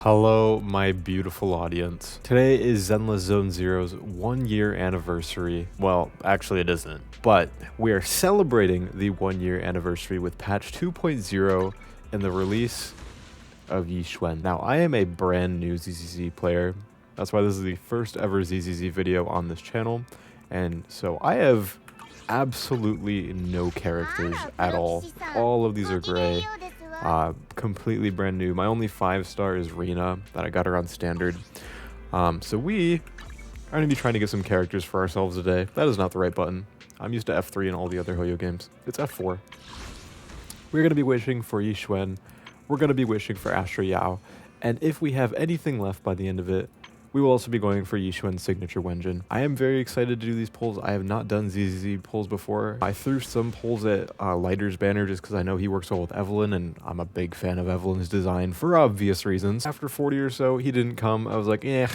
Hello, my beautiful audience. Today is Zenless Zone Zero's 1-year anniversary. Well, actually it isn't, but we are celebrating the 1-year anniversary with patch 2.0 and the release of YiXuan. Now, I am a brand new ZZZ player. That's why this is the first ever ZZZ video on this channel. And so I have absolutely no characters at all. All of these are gray. Completely brand new. My only 5-star is Rena that I got her on standard. So we are going to be trying to get some characters for ourselves today. That is not the right button. I'm used to F3 in all the other Hoyo games. It's F4. We're going to be wishing for YiXuan. We're going to be wishing for Astra Yao. And if we have anything left by the end of it, we will also be going for YiXuan's signature Wenjin. I am very excited to do these polls. I have not done ZZZ polls before. I threw some polls at Lighter's banner just because I know he works well with Evelyn, and I'm a big fan of Evelyn's design for obvious reasons. After 40 or so, he didn't come. I was like, I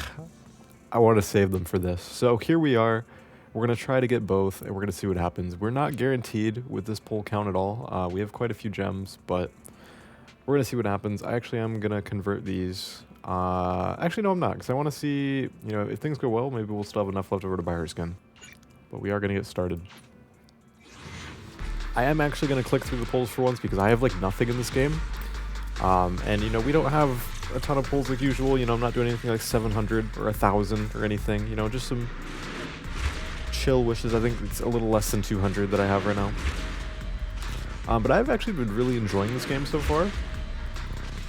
want to save them for this. So here we are. We're going to try to get both, and we're going to see what happens. We're not guaranteed with this poll count at all. We have quite a few gems, but we're going to see what happens. I actually am going to convert these. Actually, no, I'm not, because I want to see, if things go well, maybe we'll still have enough left over to buy her skin. But we are going to get started. I am actually going to click through the polls for once, because I have, nothing in this game. And, we don't have a ton of polls like usual. I'm not doing anything like 700 or 1,000 or anything. Just some chill wishes. I think it's a little less than 200 that I have right now. But I've actually been really enjoying this game so far.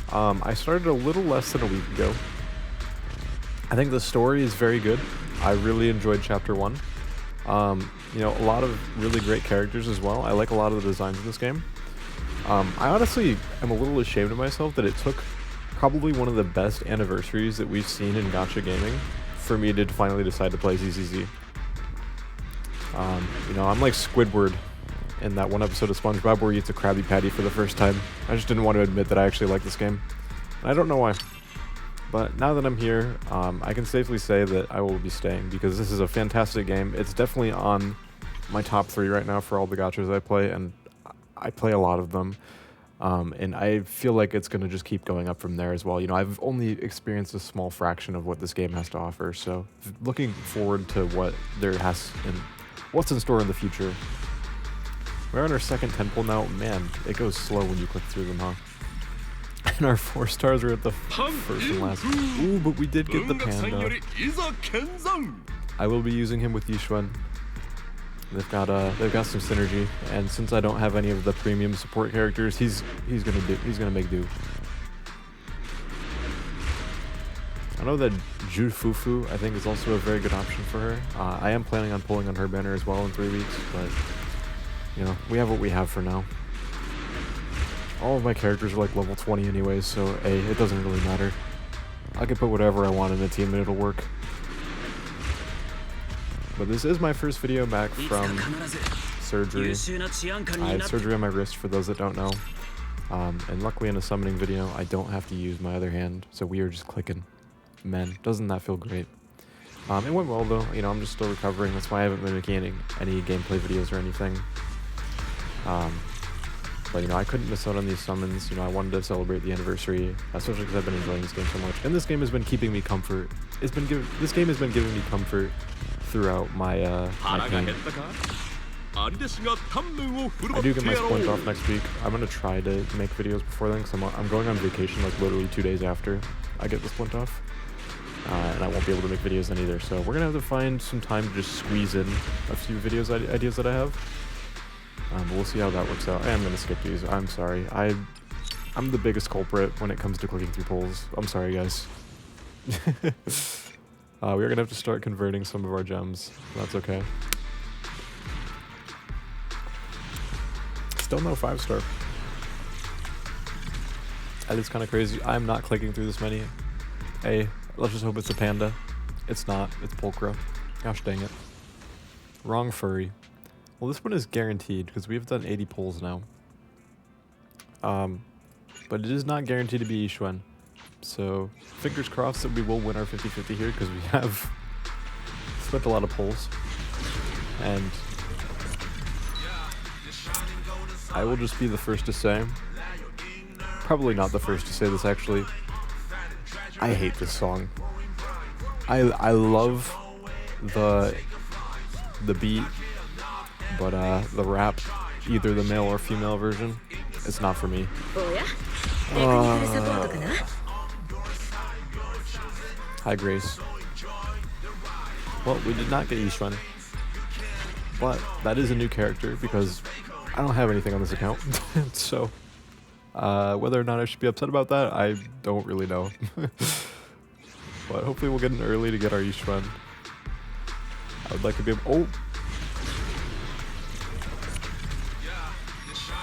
I started a little less than a week ago. I think the story is very good. I really enjoyed chapter 1. A lot of really great characters as well. I like a lot of the designs in this game. I honestly am a little ashamed of myself that it took probably one of the best anniversaries that we've seen in Gacha gaming for me to finally decide to play ZZZ. I'm like Squidward in that one episode of SpongeBob where he eats a Krabby Patty for the first time. I just didn't want to admit that I actually like this game. And I don't know why. But now that I'm here, I can safely say that I will be staying because this is a fantastic game. It's definitely on my top 3 right now for all the gachas I play, and I play a lot of them. And I feel like it's going to just keep going up from there as well. I've only experienced a small fraction of what this game has to offer, so looking forward to what there has and what's in store in the future. We're on our second temple now. Man, it goes slow when you click through them, huh? And our 4 stars are at the first and last. Ooh, but we did get the panda. I will be using him with YiXuan. They've got some synergy, and since I don't have any of the premium support characters, he's gonna make do. I know that Jufufu, I think, is also a very good option for her. I am planning on pulling on her banner as well in 3 weeks, but we have what we have for now. All of my characters are level 20 anyways, so it doesn't really matter. I can put whatever I want in a team and it'll work. But this is my first video back from surgery. I had surgery on my wrist for those that don't know. And luckily in a summoning video, I don't have to use my other hand, so we are just clicking. Man, doesn't that feel great? It went well though, I'm just still recovering. That's why I haven't been making any gameplay videos or anything. But I couldn't miss out on these summons. I wanted to celebrate the anniversary, especially because I've been enjoying this game so much. And this game has been keeping me comfort. This game has been giving me comfort throughout my pain. I do get my splint off next week. I'm gonna try to make videos before then, because I'm going on vacation literally 2 days after I get the splint off. And I won't be able to make videos then either. So we're gonna have to find some time to just squeeze in a few ideas that I have. But we'll see how that works out. I am going to skip these. I'm sorry. I'm the biggest culprit when it comes to clicking through polls. I'm sorry, guys. We're going to have to start converting some of our gems. That's okay. Still no 5-star. That is kind of crazy. I'm not clicking through this many. Hey, let's just hope it's a panda. It's not. It's Pulcra. Gosh dang it. Wrong furry. Well, this one is guaranteed because we've done 80 polls now. But it is not guaranteed to be YiXuan. So, fingers crossed that we will win our 50-50 here because we have spent a lot of polls. And I will just be the first to say, probably not the first to say this actually, I hate this song. I love the beat, but the rap, either the male or female version, it's not for me. Hi Grace. Well, we did not get YiXuan, but that is a new character because I don't have anything on this account. So whether or not I should be upset about that, I don't really know. But hopefully we'll get in early to get our YiXuan. I would like to be able— oh!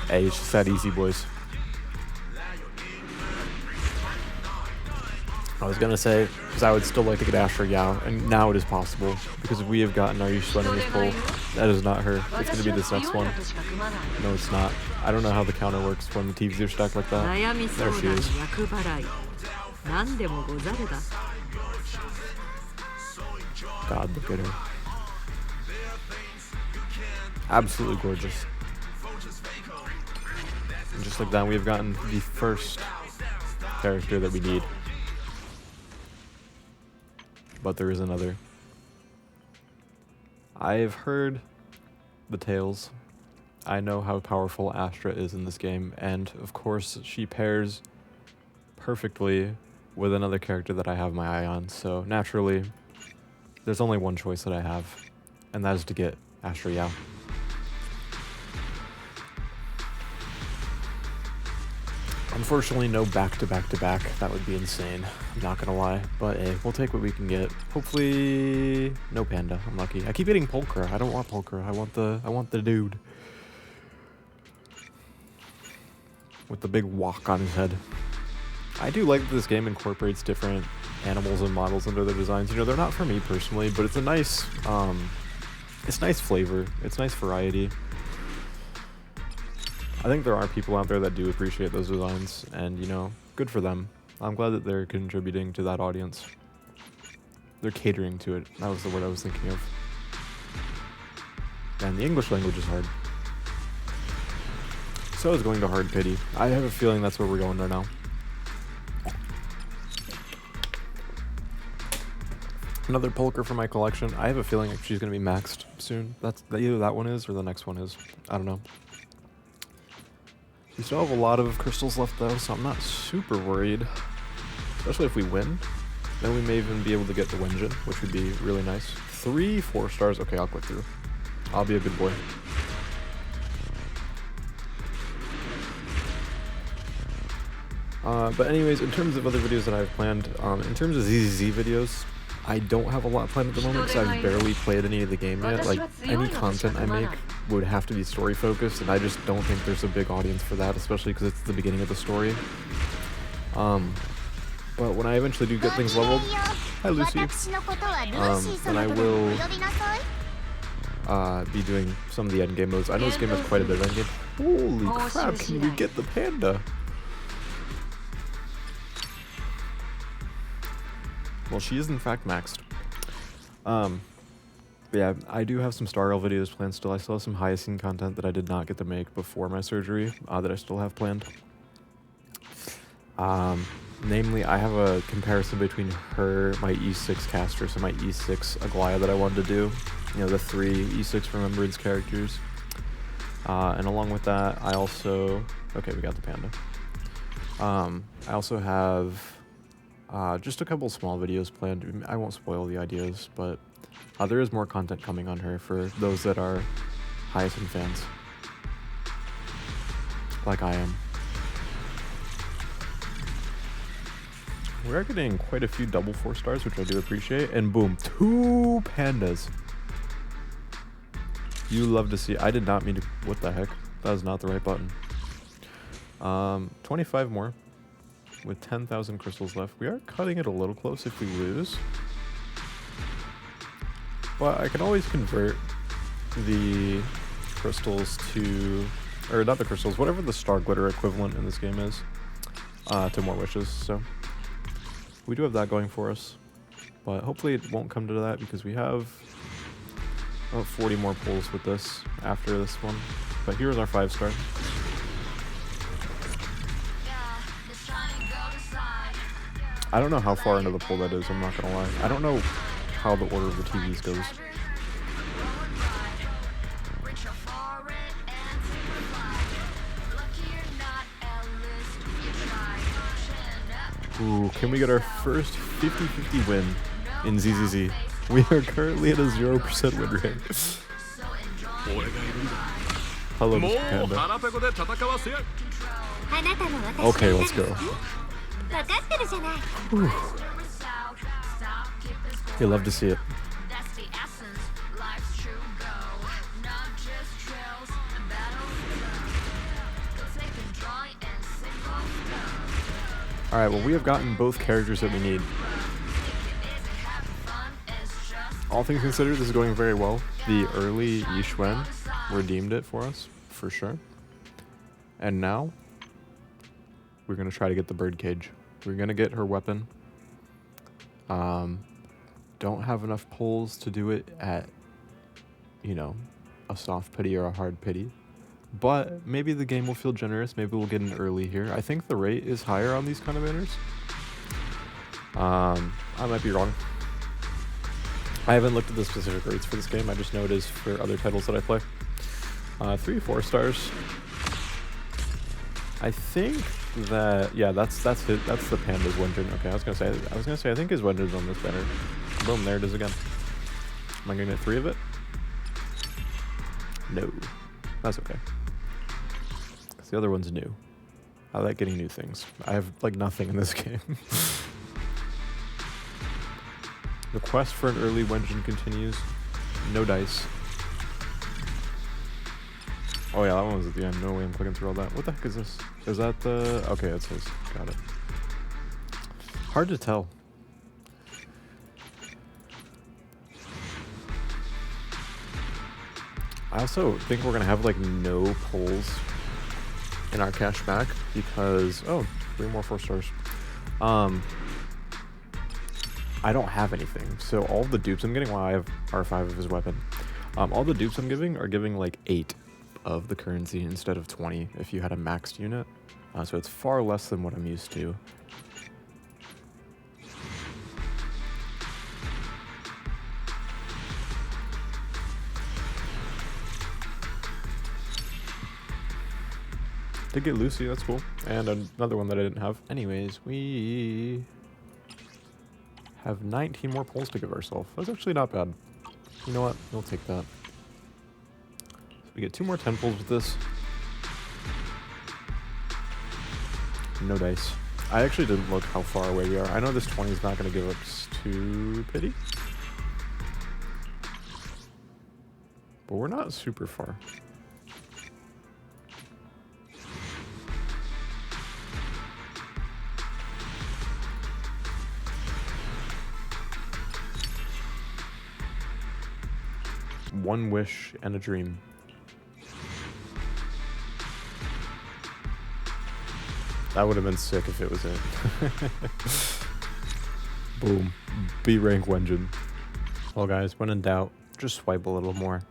Hey, it's just that easy, boys. I was gonna say, because I would still like to get Astra Yao, and now it is possible, because we have gotten our YiXuan in this poll. That is not her. It's gonna be this next one. No, it's not. I don't know how the counter works when the TVs are stacked like that. There she is. God, look at her. Absolutely gorgeous. And just like that, we have gotten the first character that we need. But there is another. I've heard the tales. I know how powerful Astra is in this game, and of course she pairs perfectly with another character that I have my eye on, so naturally there's only one choice that I have, and that is to get Astra Yao. Unfortunately, no back-to-back-to-back. That would be insane. I'm not gonna lie. But hey, we'll take what we can get. Hopefully, no panda. I'm lucky. I keep getting Pulchra. I don't want Pulchra. I want the dude with the big wok on his head. I do like that this game incorporates different animals and models into their designs. You know, they're not for me personally, but it's a nice, it's nice flavor. It's nice variety. I think there are people out there that do appreciate those designs, and you know, good for them. I'm glad that they're contributing to that audience. They're catering to it. That was the word I was thinking of. And the English language is hard. So is going to hard pity. I have a feeling that's where we're going right now. Another Pulchra for my collection. I have a feeling she's going to be maxed soon. Either that one is or the next one is. I don't know. We still have a lot of crystals left though, so I'm not super worried. Especially if we win. Then we may even be able to get the Wenjin, which would be really nice. 3 4 stars. Okay, I'll click through. I'll be a good boy. But anyways, in terms of other videos that I've planned, in terms of ZZZ videos, I don't have a lot planned at the moment because I've barely played any of the game yet. Like, any content I make would have to be story focused, and I just don't think there's a big audience for that, especially because it's the beginning of the story. But when I eventually do get things leveled, hi Lucy, then I will be doing some of the endgame modes. I know this game has quite a bit of endgame. Holy crap, can we get the panda? Well, she is in fact maxed. But yeah, I do have some Star Rail videos planned still. I still have some Hyacinth content that I did not get to make before my surgery that I still have planned. Namely, I have a comparison between her, my E6 caster, so my E6 Aglaya that I wanted to do. You know, the 3 E6 Remembrance characters. And along with that, I also... Okay, we got the panda. I also have just a couple small videos planned. I won't spoil the ideas, but there is more content coming on her for those that are Hyacinth fans. Like I am. We are getting quite a few double 4 stars, which I do appreciate. And boom, 2 pandas. You love to see. I did not mean to. What the heck? That is not the right button. 25 more with 10,000 crystals left. We are cutting it a little close if we lose. But I can always convert the crystals to, or not the crystals, whatever the star glitter equivalent in this game is, to more wishes. So we do have that going for us, but hopefully it won't come to that because we have 40 more pulls with this after this one. But here's our 5-star. I don't know how far into the poll that is, I'm not gonna lie. I don't know how the order of the TVs goes. Ooh, can we get our first 50-50 win in ZZZ? We are currently at a 0% win rate. Hello, Mr. Panda. Okay, let's go. Whew. You love to see it. Alright, well, we have gotten both characters that we need. All things considered, this is going very well. The early YiXuan redeemed it for us, for sure. And now, we're going to try to get the birdcage. We're going to get her weapon. Don't have enough pulls to do it at, you know, a soft pity or a hard pity. But maybe the game will feel generous. Maybe we'll get in early here. I think the rate is higher on these kind of banners. I might be wrong. I haven't looked at the specific rates for this game. I just know it is for other titles that I play. 3-4 stars. I think that, yeah, that's it. That's the Panda's Wenjin. Okay, I was gonna say I think his Wenjin's on this banner. Boom, there it is again. Am I gonna get 3 of it? No, that's okay. Cause the other one's new. I like getting new things. I have like nothing in this game. The quest for an early Wenjin continues. No dice. Oh yeah, that one was at the end. No way I'm clicking through all that. What the heck is this? Is that the... Okay, that's his. Got it. Hard to tell. I also think we're gonna have like no pulls in our cash back because... Oh, 3 more 4 stars. I don't have anything, so all the dupes I'm getting, well, I have R5 of his weapon. All the dupes I'm giving are giving like 8 of the currency instead of 20 if you had a maxed unit. So it's far less than what I'm used to. Did get Lucy, that's cool. And another one that I didn't have. Anyways, we have 19 more pulls to give ourselves. That's actually not bad. You know what? We'll take that. So we get 2 more 10 pulls with this. No dice. I actually didn't look how far away we are. I know this 20 is not going to give us 2 pity. But we're not super far. One wish and a dream. That would have been sick if it was it. Boom. B rank Wenjin. Well guys, when in doubt, just swipe a little more.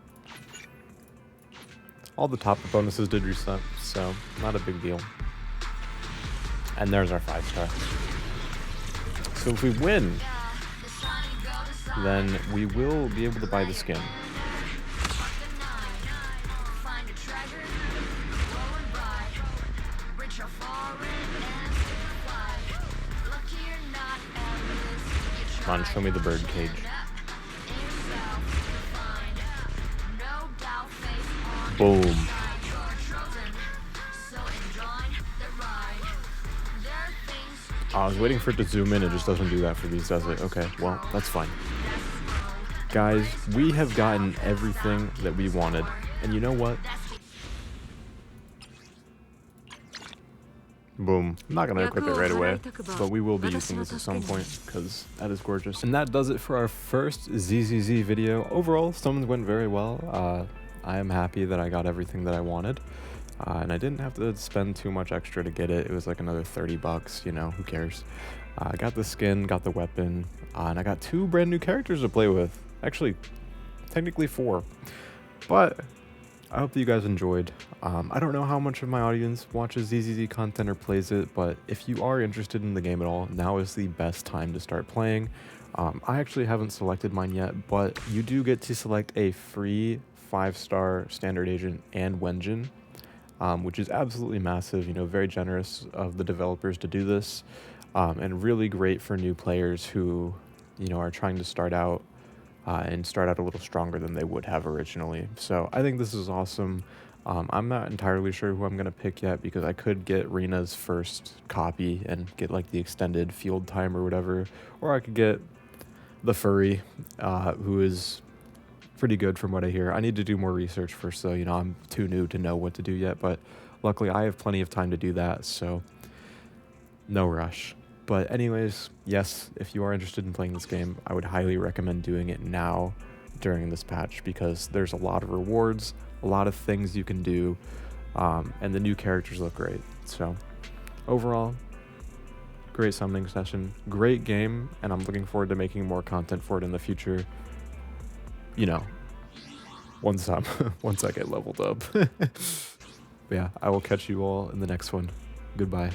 All the top bonuses did reset, so not a big deal. And there's our 5-star. So if we win, then we will be able to buy the skin. Come on, show me the bird cage. Boom. I was waiting for it to zoom in. It just doesn't do that for these, does it? Okay, well, that's fine. Guys, we have gotten everything that we wanted. And you know what? Boom. I'm not going to equip it right away, but we will be using this at some point because that is gorgeous. And that does it for our first ZZZ video. Overall, summons went very well. I am happy that I got everything that I wanted. And I didn't have to spend too much extra to get it. It was like another 30 bucks, you know, who cares? I got the skin, got the weapon, and I got 2 brand new characters to play with. Actually, technically 4. But I hope that you guys enjoyed. I don't know how much of my audience watches ZZZ content or plays it, but if you are interested in the game at all, now is the best time to start playing. I actually haven't selected mine yet, but you do get to select a free 5-star standard agent and Wenjin, which is absolutely massive, you know, very generous of the developers to do this, and really great for new players who, you know, are trying to start out and start out a little stronger than they would have originally. So I think this is awesome. I'm not entirely sure who I'm going to pick yet because I could get Rena's first copy and get like the extended field time or whatever, or I could get the furry, who is pretty good from what I hear. I need to do more research first, so you know I'm too new to know what to do yet, but luckily I have plenty of time to do that, so no rush. But anyways, yes, if you are interested in playing this game, I would highly recommend doing it now during this patch because there's a lot of rewards, a lot of things you can do, and the new characters look great. So overall, great summoning session, great game, and I'm looking forward to making more content for it in the future. You know, once I get leveled up. But yeah, I will catch you all in the next one. Goodbye.